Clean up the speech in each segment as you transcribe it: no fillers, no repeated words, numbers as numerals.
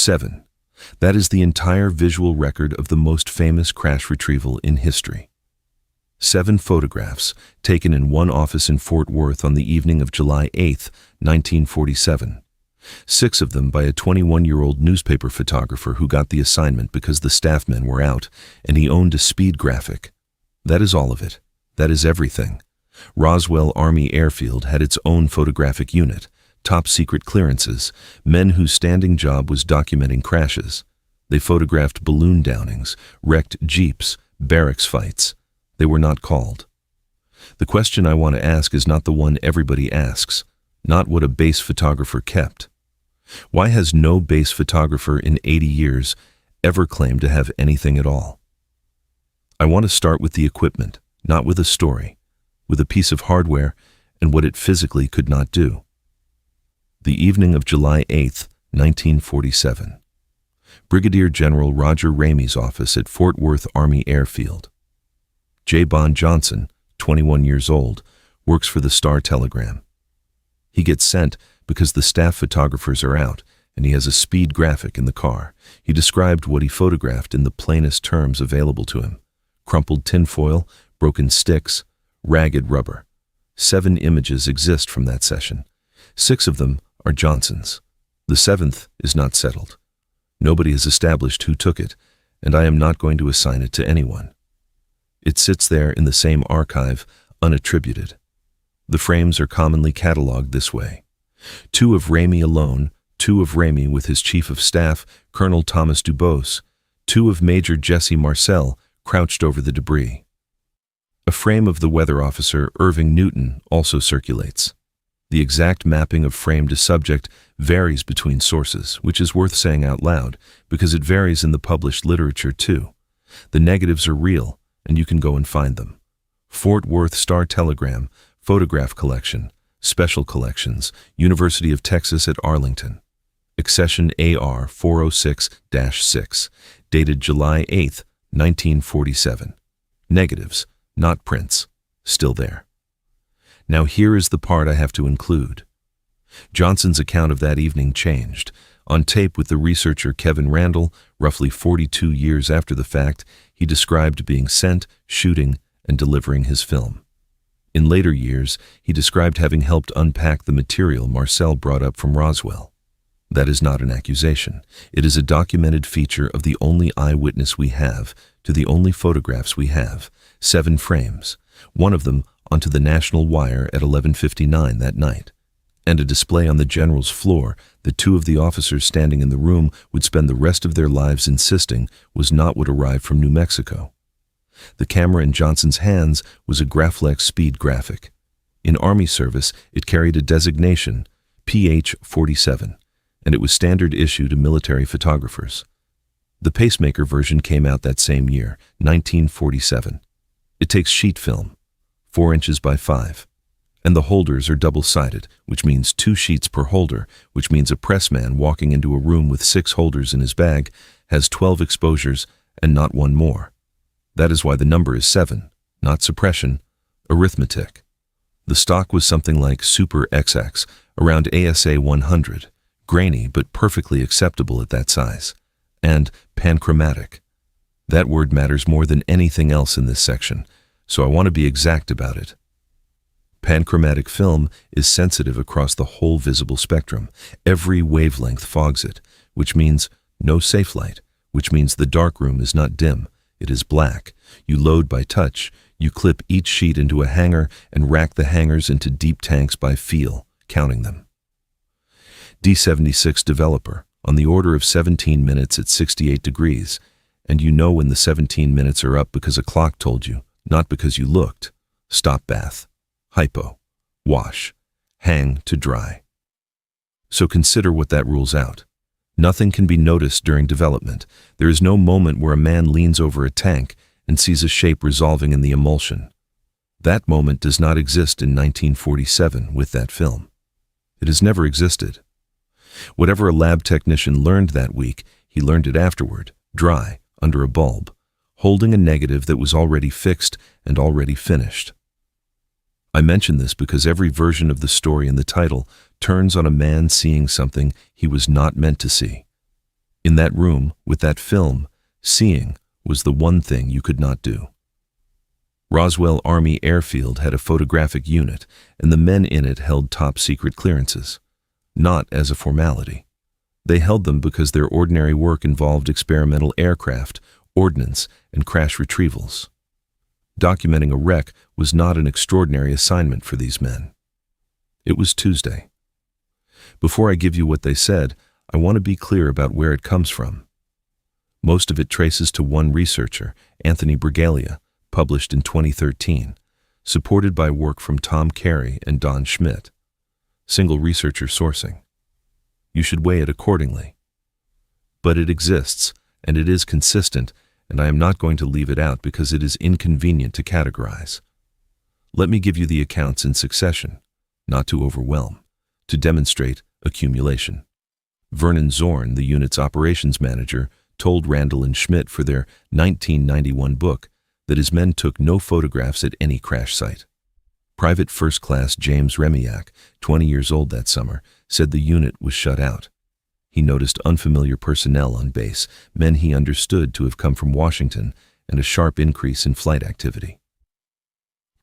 7. That is the entire visual record of the most famous crash retrieval in history. 7 photographs taken in one office in Fort Worth on the evening of July 8, 1947. 6 of them by a 21-year-old newspaper photographer who got the assignment because the staff men were out and he owned a speed graphic. That is all of it. That is everything. Roswell Army Air Field had its own photographic unit, top-secret clearances, men whose standing job was documenting crashes. They photographed balloon downings, wrecked jeeps, barracks fights. They were not called. The question I want to ask is not the one everybody asks, not what a base photographer kept. Why has no base photographer in 80 years ever claimed to have anything at all? I want to start with the equipment, not with a story, with a piece of hardware and what it physically could not do. The evening of July 8, 1947. Brigadier General Roger Ramey's office at Fort Worth Army Air Field. J. Bond Johnson, 21 years old, works for the Star-Telegram. He gets sent because the staff photographers are out and he has a speed graphic in the car. He described what he photographed in the plainest terms available to him: crumpled tinfoil, broken sticks, ragged rubber. 7 images exist from that session. 6 of them are Johnson's. The 7th is not settled. Nobody has established who took it, and I am not going to assign it to anyone. It sits there in the same archive, unattributed. The frames are commonly catalogued this way: 2 of Ramey alone, 2 of Ramey with his chief of staff, Colonel Thomas Dubose, 2 of Major Jesse Marcel crouched over the debris. A frame of the weather officer Irving Newton also circulates. The exact mapping of frame to subject varies between sources, which is worth saying out loud because it varies in the published literature too. The negatives are real, and you can go and find them. Fort Worth Star-Telegram, Photograph Collection, Special Collections, University of Texas at Arlington. Accession AR 406-6, dated July 8, 1947. Negatives, not prints, still there. Now here is the part I have to include. Johnson's account of that evening changed. On tape with the researcher Kevin Randall, roughly 42 years after the fact, he described being sent, shooting, and delivering his film. In later years, he described having helped unpack the material Marcel brought up from Roswell. That is not an accusation. It is a documented feature of the only eyewitness we have to the only photographs we have, 7 frames, one of them onto the National Wire at 11:59 that night, and a display on the general's floor that 2 of the officers standing in the room would spend the rest of their lives insisting was not what arrived from New Mexico. The camera in Johnson's hands was a Graflex speed graphic. In Army service, it carried a designation, PH-47, and it was standard issue to military photographers. The pacemaker version came out that same year, 1947. It takes sheet film, 4 inches by 5. And the holders are double-sided, which means 2 sheets per holder, which means a pressman walking into a room with 6 holders in his bag has 12 exposures and not one more. That is why the number is 7, not suppression, arithmetic. The stock was something like Super XX, around ASA 100, grainy but perfectly acceptable at that size, and panchromatic. That word matters more than anything else in this section, so I want to be exact about it. Panchromatic film is sensitive across the whole visible spectrum. Every wavelength fogs it, which means no safe light, which means the darkroom is not dim, it is black. You load by touch, you clip each sheet into a hanger and rack the hangers into deep tanks by feel, counting them. D76 developer, on the order of 17 minutes at 68 degrees, and you know when the 17 minutes are up because a clock told you, not because you looked. Stop bath. Hypo, wash, hang to dry. So consider what that rules out. Nothing can be noticed during development. There is no moment where a man leans over a tank and sees a shape resolving in the emulsion. That moment does not exist in 1947 with that film. It has never existed. Whatever a lab technician learned that week, he learned it afterward, dry, under a bulb, holding a negative that was already fixed and already finished. I mention this because every version of the story in the title turns on a man seeing something he was not meant to see. In that room, with that film, seeing was the one thing you could not do. Roswell Army Air Field had a photographic unit, and the men in it held top-secret clearances. Not as a formality. They held them because their ordinary work involved experimental aircraft, ordnance, and crash retrievals. Documenting a wreck was not an extraordinary assignment for these men. It was Tuesday. Before I give you what they said, I want to be clear about where it comes from. Most of it traces to one researcher, Anthony Brigadier, published in 2013, supported by work from Tom Carey and Don Schmidt. Single researcher sourcing. You should weigh it accordingly. But it exists, and it is consistent, and I am not going to leave it out because it is inconvenient to categorize. Let me give you the accounts in succession, not to overwhelm, to demonstrate accumulation. Vernon Zorn, the unit's operations manager, told Randall and Schmidt for their 1991 book that his men took no photographs at any crash site. Private First Class James Remiak, 20 years old that summer, said the unit was shut out. He noticed unfamiliar personnel on base, men he understood to have come from Washington, and a sharp increase in flight activity.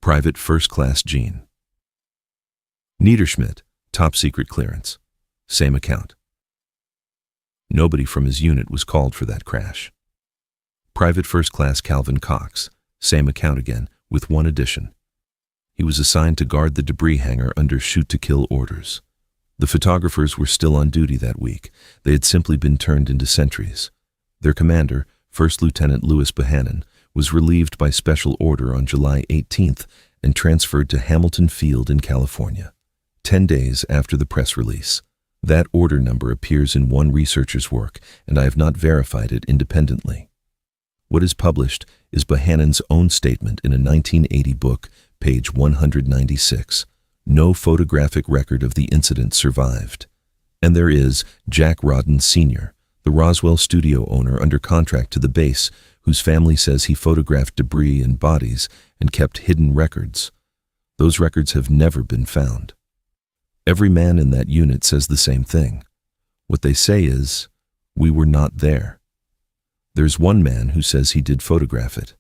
Private First Class Gene. Niederschmidt, top secret clearance. Same account. Nobody from his unit was called for that crash. Private First Class Calvin Cox, same account again, with one addition. He was assigned to guard the debris hangar under shoot-to-kill orders. The photographers were still on duty that week. They had simply been turned into sentries. Their commander, First Lieutenant Louis Bohannon, was relieved by special order on July 18th and transferred to Hamilton Field in California, 10 days after the press release. That order number appears in one researcher's work, and I have not verified it independently. What is published is Bohannon's own statement in a 1980 book, page 196. No photographic record of the incident survived. And there is Jack Rodden Sr., the Roswell studio owner under contract to the base, whose family says he photographed debris and bodies and kept hidden records. Those records have never been found. Every man in that unit says the same thing. What they say is, we were not there. There's one man who says he did photograph it.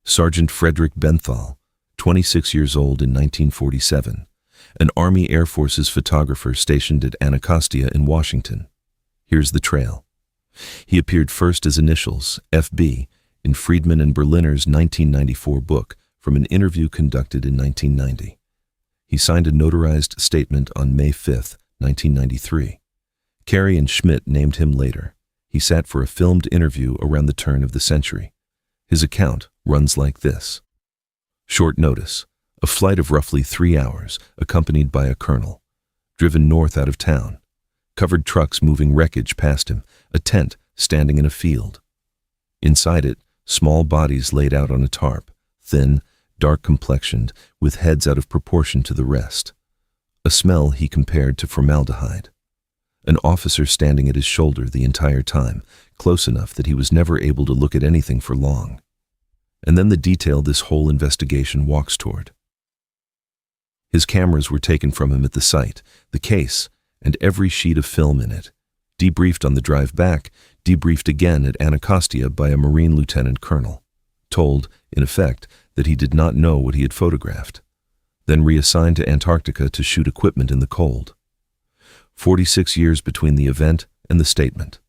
Sergeant Frederick Benthal, 26 years old in 1947, an Army Air Forces photographer stationed at Anacostia in Washington. Here's the trail. He appeared first as initials, FB, in Friedman and Berliner's 1994 book from an interview conducted in 1990. He signed a notarized statement on May 5, 1993. Carey and Schmidt named him later. He sat for a filmed interview around the turn of the century. His account runs like this. Short notice. A flight of roughly 3 hours, accompanied by a colonel. Driven north out of town. Covered trucks moving wreckage past him. A tent standing in a field. Inside it, small bodies laid out on a tarp. Thin, dark-complexioned, with heads out of proportion to the rest. A smell he compared to formaldehyde. An officer standing at his shoulder the entire time, close enough that he was never able to look at anything for long. And then the detail this whole investigation walks toward. His cameras were taken from him at the site, the case, and every sheet of film in it. Debriefed on the drive back, debriefed again at Anacostia by a Marine lieutenant colonel. Told, in effect, that he did not know what he had photographed. Then reassigned to Antarctica to shoot equipment in the cold. 46 years between the event and the statement.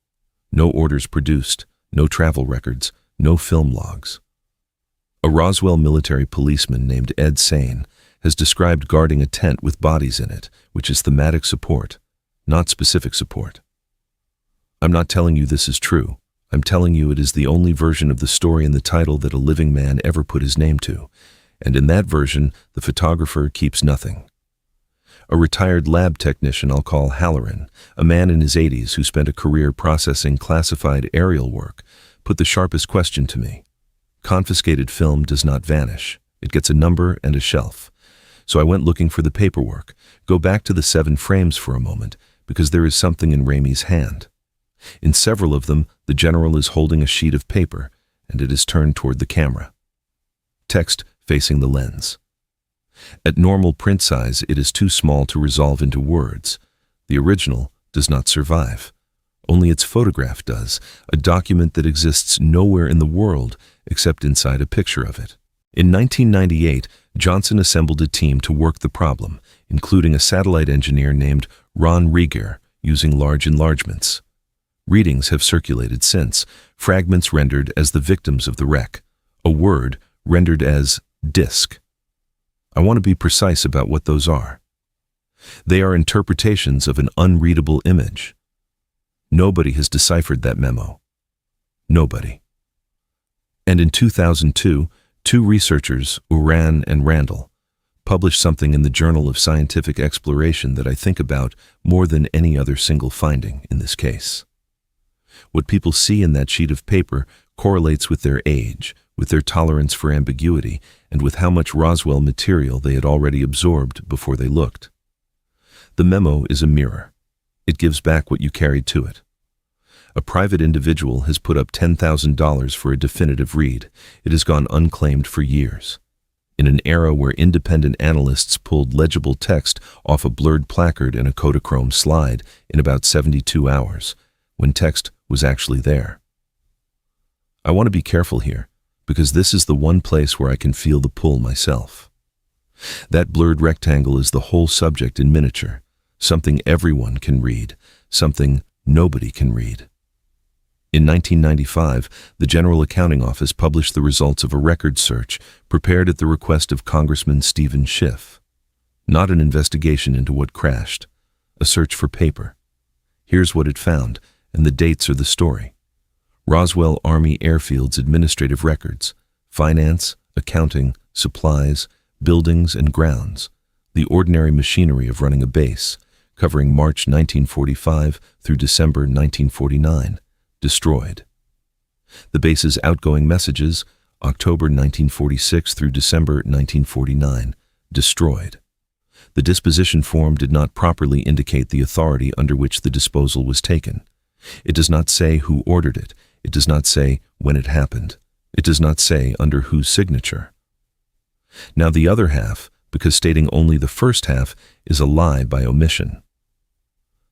No orders produced, no travel records, no film logs. A Roswell military policeman named Ed Sane has described guarding a tent with bodies in it, which is thematic support, not specific support. I'm not telling you this is true. I'm telling you it is the only version of the story in the title that a living man ever put his name to, and in that version, the photographer keeps nothing. A retired lab technician I'll call Halloran, a man in his 80s who spent a career processing classified aerial work, put the sharpest question to me. Confiscated film does not vanish. It gets a number and a shelf. So I went looking for the paperwork. Go back to the 7 frames for a moment, because there is something in Ramey's hand. In several of them, the general is holding a sheet of paper, and it is turned toward the camera. Text facing the lens. At normal print size, it is too small to resolve into words. The original does not survive. Only its photograph does, a document that exists nowhere in the world except inside a picture of it. In 1998, Johnson assembled a team to work the problem, including a satellite engineer named Ron Rieger, using large enlargements. Readings have circulated since, fragments rendered as the victims of the wreck, a word rendered as disk. I want to be precise about what those are. They are interpretations of an unreadable image. Nobody has deciphered that memo. Nobody. And in 2002, two researchers, Uran and Randall, published something in the Journal of Scientific Exploration that I think about more than any other single finding in this case. What people see in that sheet of paper correlates with their age, with their tolerance for ambiguity, and with how much Roswell material they had already absorbed before they looked. The memo is a mirror. It gives back what you carried to it. A private individual has put up $10,000 for a definitive read. It has gone unclaimed for years. In an era where independent analysts pulled legible text off a blurred placard and a Kodachrome slide in about 72 hours, when text was actually there. I want to be careful here, because this is the one place where I can feel the pull myself. That blurred rectangle is the whole subject in miniature, something everyone can read, something nobody can read. In 1995, the General Accounting Office published the results of a record search prepared at the request of Congressman Stephen Schiff. Not an investigation into what crashed, a search for paper. Here's what it found, and the dates are the story. Roswell Army Air Field's administrative records, finance, accounting, supplies, buildings and grounds, the ordinary machinery of running a base, covering March 1945 through December 1949. Destroyed. The base's outgoing messages, October 1946 through December 1949, destroyed. The disposition form did not properly indicate the authority under which the disposal was taken. It does not say who ordered it. It does not say when it happened. It does not say under whose signature. Now the other half, because stating only the first half, is a lie by omission.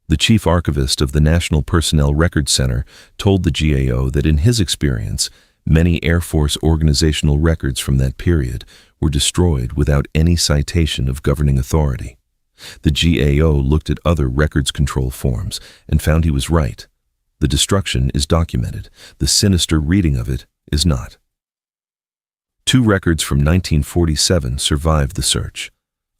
The chief archivist of the National Personnel Records Center told the GAO that in his experience, many Air Force organizational records from that period were destroyed without any citation of governing authority. The GAO looked at other records control forms and found he was right. The destruction is documented. The sinister reading of it is not. Two records from 1947 survived the search.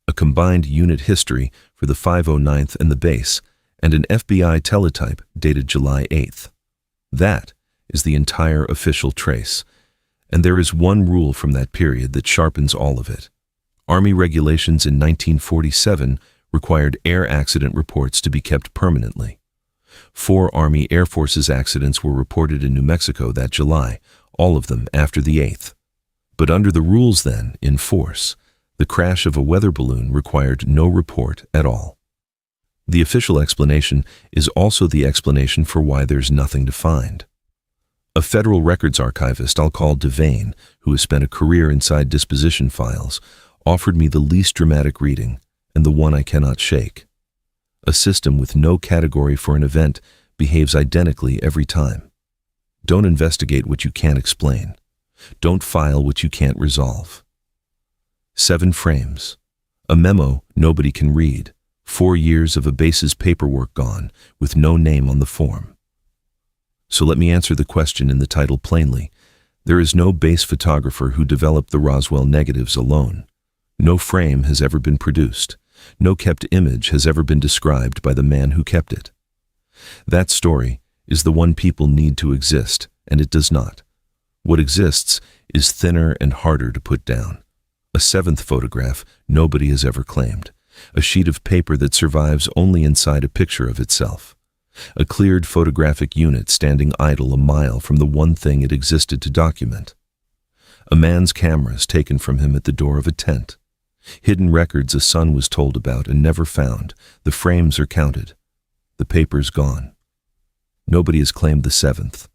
A combined unit history for the 509th and the base, and an FBI teletype dated July 8th. That is the entire official trace, and there is one rule from that period that sharpens all of it. Army regulations in 1947 required air accident reports to be kept permanently. 4 Army Air Forces accidents were reported in New Mexico that July, all of them after the 8th. But under the rules then, in force, the crash of a weather balloon required no report at all. The official explanation is also the explanation for why there's nothing to find. A federal records archivist I'll call Devane, who has spent a career inside disposition files, offered me the least dramatic reading and the one I cannot shake. A system with no category for an event behaves identically every time. Don't investigate what you can't explain. Don't file what you can't resolve. 7 frames. A memo nobody can read. 4 years of a base's paperwork gone, with no name on the form. So let me answer the question in the title plainly. There is no base photographer who developed the Roswell negatives alone. No frame has ever been produced. No kept image has ever been described by the man who kept it. That story is the one people need to exist, and it does not. What exists is thinner and harder to put down. A 7th photograph nobody has ever claimed. A sheet of paper that survives only inside a picture of itself. A cleared photographic unit standing idle a mile from the one thing it existed to document. A man's cameras taken from him at the door of a tent. Hidden records a son was told about and never found. The frames are counted. The paper's gone. Nobody has claimed the 7th.